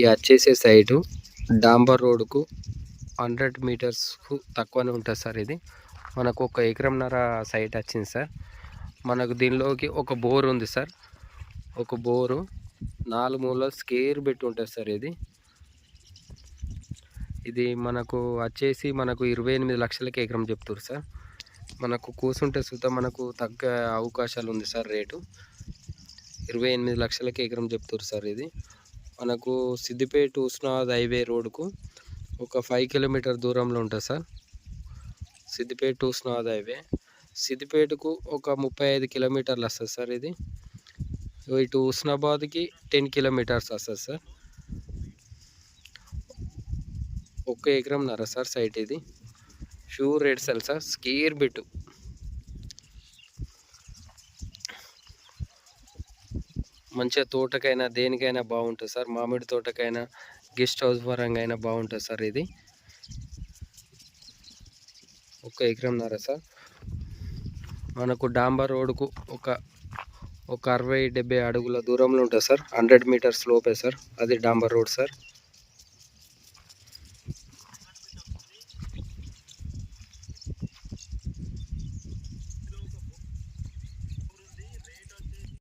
ఈ వచ్చేసే సైటు డాంబర్ రోడ్కు 100 మీటర్స్కు తక్కువనే ఉంటుంది సార్. ఇది మనకు 1 ఎకరంన్నర సైట్ వచ్చింది సార్. మనకు దీనిలోకి ఒక బోర్ ఉంది సార్. ఒక బోరు 4 మూలలు స్కేర్ పెట్టి ఉంటుంది సార్. ఇది మనకు వచ్చేసి మనకు 28 లక్షలకి ఎకరం చెప్తారు సార్. మనకు కూసుంటే సుతా మనకు తగ్గ అవకాశాలు ఉంది సార్. రేటు 28 లక్షలకి ఎకరం చెప్తారు సార్. ఇది మనకు సిద్దిపేట ఉస్నాబాద్ హైవే రోడ్కు ఒక 5 కిలోమీటర్ దూరంలో ఉంటుంది సార్. సిద్దిపేట ఉస్నాబాద్ హైవే సిద్దిపేటకు ఒక 35 కిలోమీటర్లు వస్తుంది సార్. ఇది ఇటు ఉస్నాబాద్కి 10 కిలోమీటర్స్ వస్తుంది సార్. 1 ఎకరంన్నర సార్ సైట్. ఇది sure rate sell sir. Square bit మంచిగా తోటకైనా దేనికైనా బాగుంటుంది సార్. మామిడి తోటకైనా గెస్ట్ హౌస్ పరంగా అయినా బాగుంటుంది సార్. ఇది 1 ఎకరంన్నర సార్. మనకు డాంబర్ రోడ్కు ఒక 60-70 అడుగుల దూరంలో ఉంటుంది సార్. 100 మీటర్స్ లోపే సార్. అది డాంబర్ రోడ్ సార్.